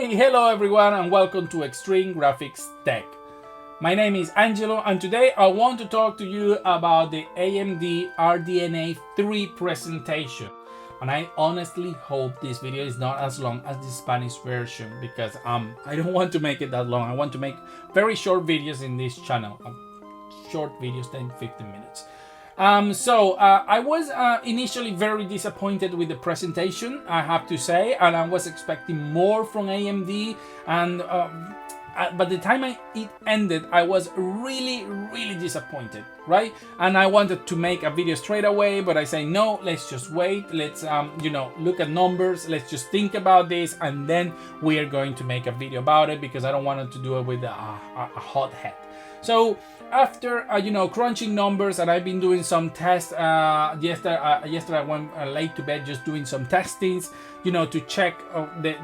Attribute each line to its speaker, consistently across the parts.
Speaker 1: Hey, hello everyone and welcome to Extreme Graphics Tech. My name is Angelo and today I want to talk to you about the AMD Rdna 3 presentation. And I honestly hope this video is not as long as the Spanish version because I don't want to make it that long. I want to make very short videos in this channel. Short videos, 10-15 minutes. I was initially very disappointed with the presentation, I have to say, and I was expecting more from AMD, and by the time it ended, I was really disappointed, right? And I wanted to make a video straight away, but I say no, let's just wait, let's look at numbers, let's just think about this, and then we are going to make a video about it because I don't want to do it with a hot head. So after crunching numbers, and I've been doing some tests yesterday I went late to bed just doing some testings, to check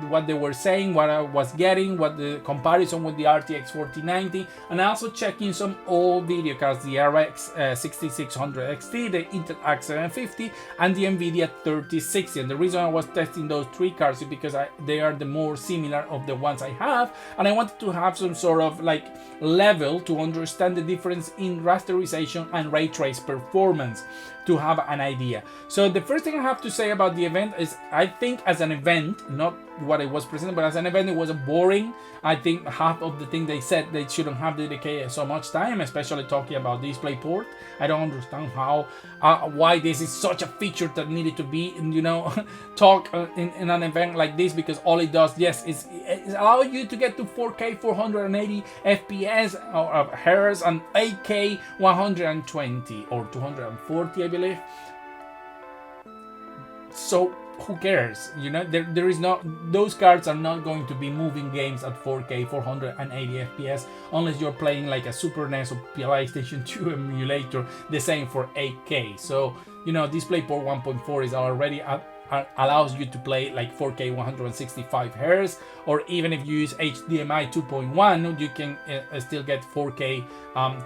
Speaker 1: what they were saying, what I was getting, what the comparison with the RTX 4090, and also checking some old video cards, the RX 6600 XT, the Intel Arc 750, and the Nvidia 3060. And the reason I was testing those three cards is because they are the more similar of the ones I have, and I wanted to have some sort of like level to understand the difference in rasterization and ray trace performance, to have an idea. So the first thing I have to say about the event is I think as an event, not what it was presented, but as an event it was boring. I think half of the thing they said they shouldn't have dedicated so much time, especially talking about DisplayPort. I don't understand why this is such a feature that needed to be talk in an event like this, because all it does, yes, is allow you to get to 4K 480 FPS or hertz and 8K 120 or 240, I believe. So who cares? There is not, those cards are not going to be moving games at 4K 480 FPS unless you're playing like a Super NES or PlayStation 2 emulator, the same for 8K. So DisplayPort 1.4 is already allows you to play like 4K 165 Hz, or even if you use HDMI 2.1, you can still get 4K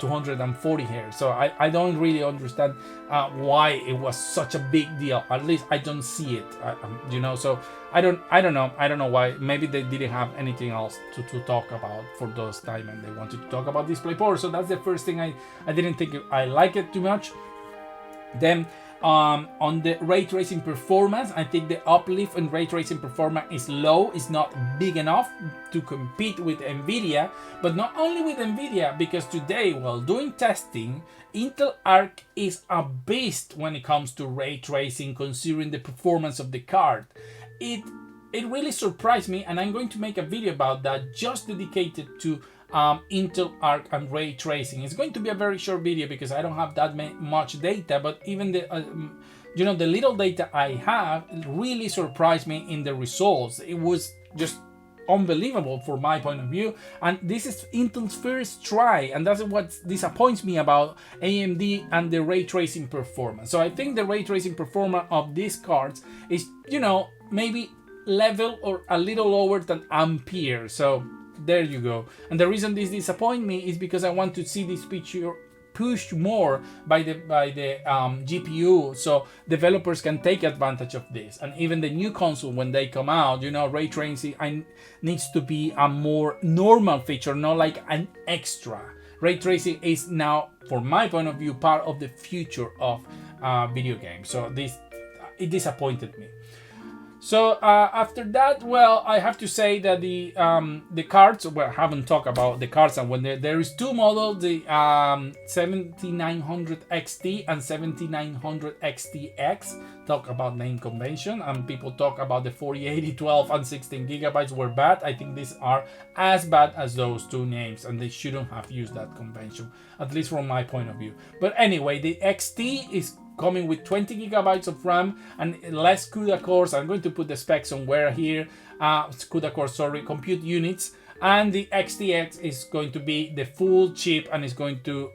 Speaker 1: 240 Hz. So I don't really understand why it was such a big deal. At least I don't see it, so I don't know why. Maybe they didn't have anything else to talk about for those time and they wanted to talk about DisplayPort. So that's the first thing. I didn't think I like it too much. Then on the ray tracing performance, I think the uplift in ray tracing performance is low. It's not big enough to compete with Nvidia, but not only with Nvidia, because today, while doing testing, Intel Arc is a beast when it comes to ray tracing, considering the performance of the card. It really surprised me, and I'm going to make a video about that just dedicated to Intel Arc and ray tracing. It's going to be a very short video because I don't have that much data, but even the the little data I have really surprised me in the results. It was just unbelievable from my point of view, and this is Intel's first try, and that's what disappoints me about AMD and the ray tracing performance. So I think the ray tracing performance of these cards is maybe level or a little lower than Ampere. So there you go. And the reason this disappoints me is because I want to see this feature pushed more by the GPU, so developers can take advantage of this. And even the new console, when they come out, ray tracing needs to be a more normal feature, not like an extra. Ray tracing is now, from my point of view, part of the future of video games. So it disappointed me. So after that, well, I have to say that the cards, well, I haven't talked about the cards, and when there is two models, the 7900 XT and 7900 XTX, talk about name convention, and people talk about the 4080, 12 and 16 gigabytes were bad. I think these are as bad as those two names, and they shouldn't have used that convention, at least from my point of view. But anyway, the XT is coming with 20 gigabytes of RAM and less CUDA cores. I'm going to put the specs somewhere here. CUDA cores, sorry, compute units. And the XTX is going to be the full chip and is going to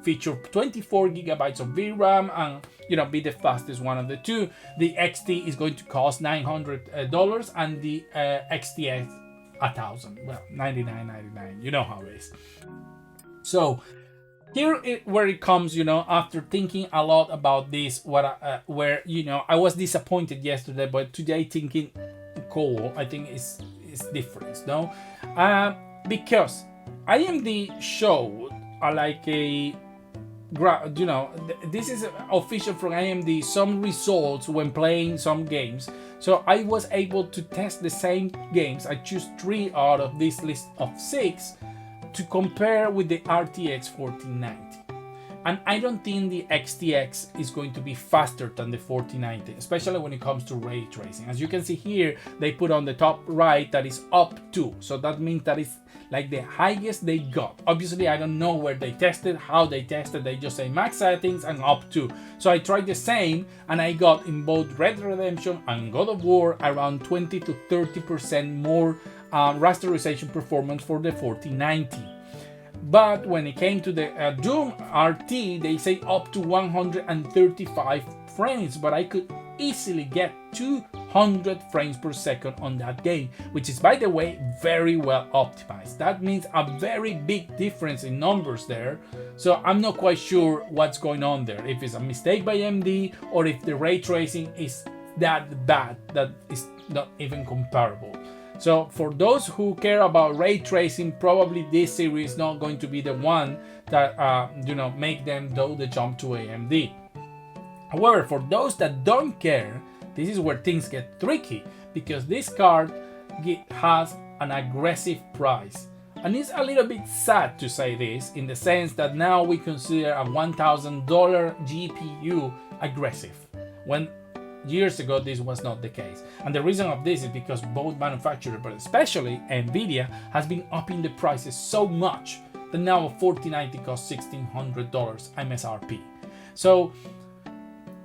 Speaker 1: feature 24 gigabytes of VRAM and be the fastest one of the two. The XT is going to cost $900 and the XTX $1,000. Well, $99.99. You know how it is. So here where it comes, after thinking a lot about this, I was disappointed yesterday, but today thinking, cool, I think this difference, no? Because AMD showed like a, you know, this is official from AMD, some results when playing some games. So I was able to test the same games. I choose 3 out of this list of 6 to compare with the RTX 4090. And I don't think the XTX is going to be faster than the 4090, especially when it comes to ray tracing. As you can see here, they put on the top right that is up to. So that means that is like the highest they got. Obviously, I don't know where they tested, how they tested. They just say max settings and up to. So I tried the same, and I got in both Red Dead Redemption and God of War around 20 to 30% more rasterization performance for the 4090. But when it came to the Doom RT, they say up to 135 frames, but I could easily get 200 frames per second on that game, which is, by the way, very well optimized. That means a very big difference in numbers there. So I'm not quite sure what's going on there, if it's a mistake by AMD or if the ray tracing is that bad that is not even comparable. So for those who care about ray tracing, probably this series is not going to be the one that make them do the jump to AMD. However, for those that don't care, this is where things get tricky, because this card has an aggressive price. And it's a little bit sad to say this, in the sense that now we consider a $1,000 GPU aggressive, when years ago this was not the case. And the reason of this is because both manufacturers, but especially Nvidia, has been upping the prices so much that now a 4090 costs $1,600 MSRP. So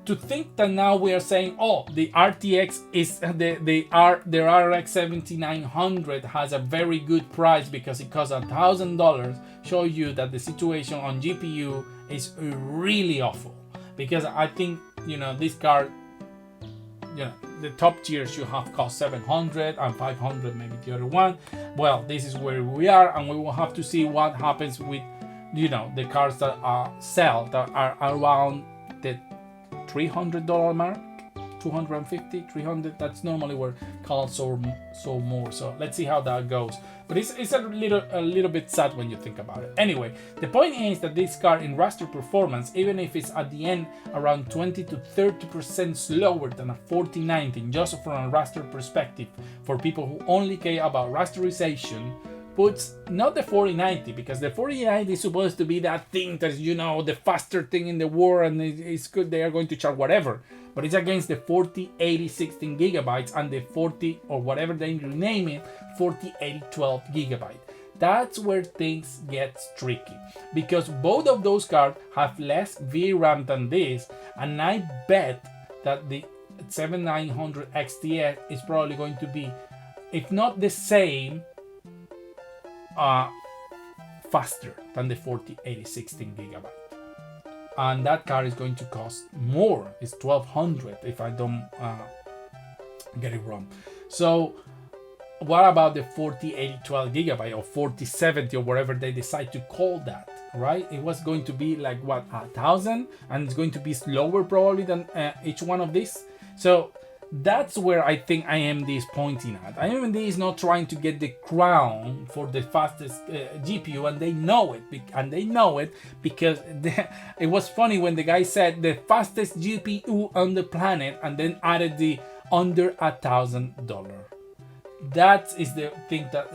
Speaker 1: to think that now we are saying, oh, the RTX is the RX 7900 has a very good price because it costs $1,000, show you that the situation on GPU is really awful. Because I think, this card, the top tier should have cost 700 and 500, maybe the other one. Well, this is where we are, and we will have to see what happens with, the cards that sell that are around the $300 mark, 250, 300. That's normally where cards sold more. So let's see how that goes. But it's a little bit sad when you think about it. Anyway, the point is that this card in raster performance, even if it's at the end around 20 to 30% slower than a 4090, just from a raster perspective, for people who only care about rasterization, puts not the 4090, because the 4090 is supposed to be that thing that the faster thing in the world, and it's good, they are going to charge whatever, but it's against the 4080 16 gigabytes and the 40, or whatever they rename it, 4080 12 gigabyte. That's where things get tricky, because both of those cards have less VRAM than this, and I bet that the 7900 XTX is probably going to be, if not the same, faster than the 4080 16 gigabyte. And that card is going to cost more. It's $1,200 if I don't get it wrong. So what about the 4080 12 gigabyte or 4070 or whatever they decide to call that, right? It was going to be like what, 1,000, and it's going to be slower probably than each one of these. So that's where I think AMD is pointing at. AMD is not trying to get the crown for the fastest GPU, and they know it. And they know it because it was funny when the guy said the fastest GPU on the planet, and then added the under $1,000. That is the thing that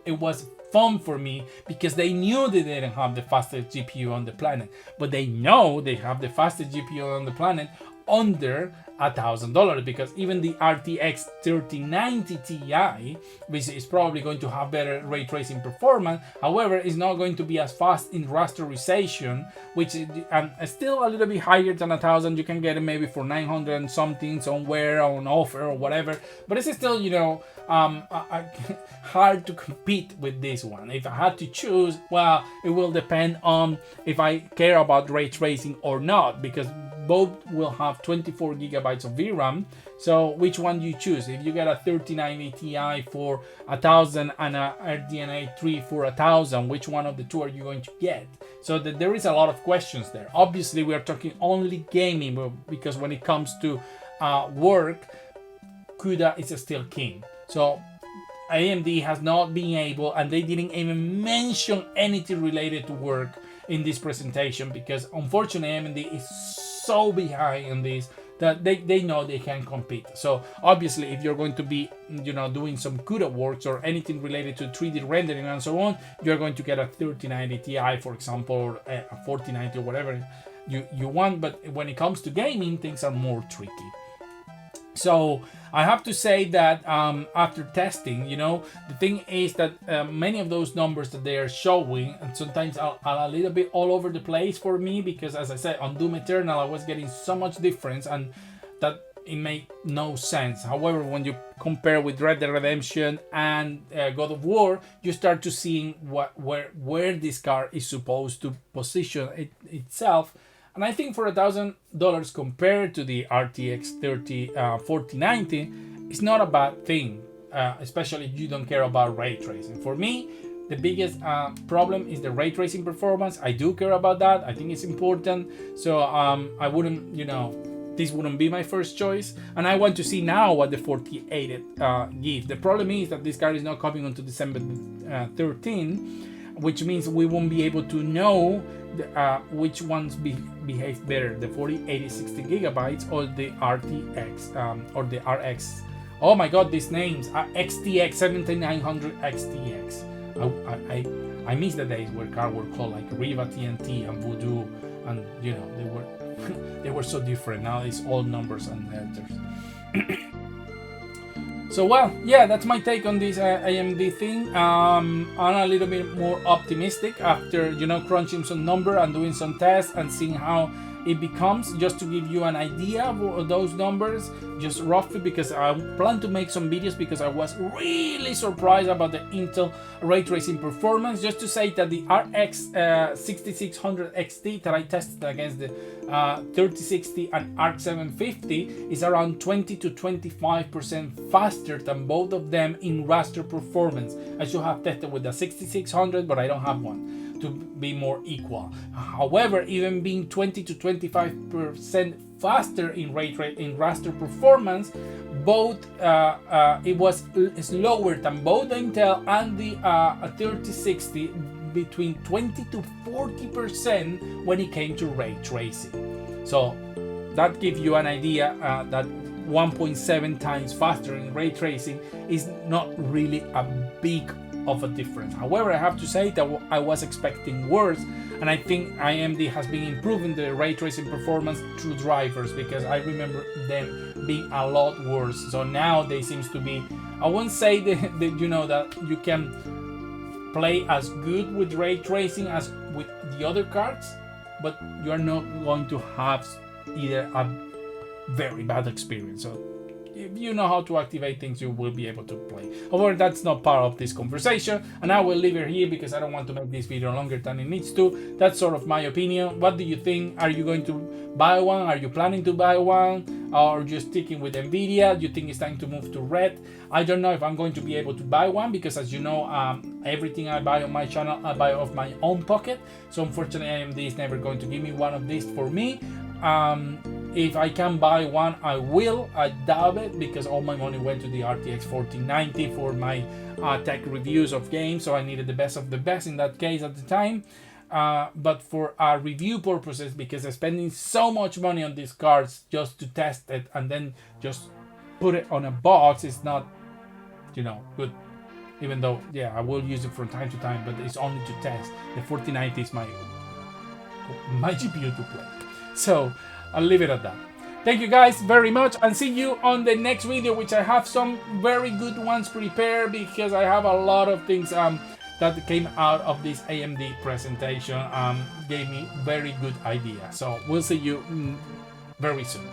Speaker 1: it was fun for me, because they knew they didn't have the fastest GPU on the planet, but they know they have the fastest GPU on the planet under $1,000, because even the RTX 3090 Ti, which is probably going to have better ray tracing performance, however, is not going to be as fast in rasterization, which is still a little bit higher than 1,000. You can get it maybe for 900 and something somewhere on offer or whatever, but it's still hard to compete with this one. If I had to choose, well, it will depend on if I care about ray tracing or not, because both will have 24 gigabytes of VRAM. So which one do you choose? If you get a 3090 Ti for 1,000 and a RDNA 3 for 1,000, which one of the two are you going to get? So there is a lot of questions there. Obviously, we are talking only gaming, because when it comes to work, CUDA is still king. So AMD has not been able, and they didn't even mention anything related to work in this presentation, because unfortunately AMD is so behind on this that they know they can compete. So obviously, if you're going to be, doing some CUDA works or anything related to 3D rendering and so on, you're going to get a 3090 Ti, for example, or a 4090 or whatever you want. But when it comes to gaming, things are more tricky. So I have to say that after testing, the thing is that many of those numbers that they are showing, and sometimes are a little bit all over the place for me, because as I said, on Doom Eternal I was getting so much difference, and that it made no sense. However, when you compare with Red Dead Redemption and God of War, you start to seeing where this car is supposed to position itself. And I think for $1,000 compared to the RTX 4090, it's not a bad thing, especially if you don't care about ray tracing. For me, the biggest problem is the ray tracing performance. I do care about that. I think it's important. So I wouldn't, this wouldn't be my first choice. And I want to see now what the 4080 gives. The problem is that this car is not coming until December 13, which means we won't be able to know which ones behave better, the 4080 60 gigabytes or the RTX or the RX. Oh my god, these names are XTX 7900 XTX. I miss the days where cars were called like Riva TNT and Voodoo, and they were they were so different. Now it's all numbers and letters. So well, yeah, that's my take on this AMD thing. I'm a little bit more optimistic after crunching some number and doing some tests and seeing how it becomes, just to give you an idea of those numbers, just roughly, because I plan to make some videos, because I was really surprised about the Intel ray tracing performance. Just to say that the RX 6600 XT that I tested against the 3060 and ARC 750 is around 20 to 25% faster than both of them in raster performance. I should have tested with the 6600, but I don't have one to be more equal. However, even being 20 to 25% faster in raster performance, both it was slower than both the Intel and the 3060, between 20 to 40% when it came to ray tracing. So that gives you an idea that 1.7 times faster in ray tracing is not really a big of a difference. However, I have to say that I was expecting worse, and I think AMD has been improving the ray tracing performance through drivers, because I remember them being a lot worse. So now they seems to be, I won't say that that you can play as good with ray tracing as with the other cards, but you are not going to have either a very bad experience. So if you know how to activate things, you will be able to play. However, that's not part of this conversation, and I will leave it here because I don't want to make this video longer than it needs to. That's sort of my opinion. What do you think? Are you going to buy one? Are you planning to buy one? Or just sticking with Nvidia? Do you think it's time to move to Red? I don't know if I'm going to be able to buy one, because as you know, everything I buy on my channel, I buy off my own pocket. So unfortunately, AMD is never going to give me one of these for me. If I can buy one, I will. I doubt it, because all my money went to the RTX 4090 for my tech reviews of games, so I needed the best of the best in that case at the time. But for review purposes, because I'm spending so much money on these cards just to test it and then just put it on a box, is not, good. Even though, yeah, I will use it from time to time, but it's only to test. The 4090 is my GPU to play. So I'll leave it at that. Thank you guys very much, and see you on the next video, which I have some very good ones prepared, because I have a lot of things that came out of this AMD presentation. Gave me very good idea. So we'll see you very soon.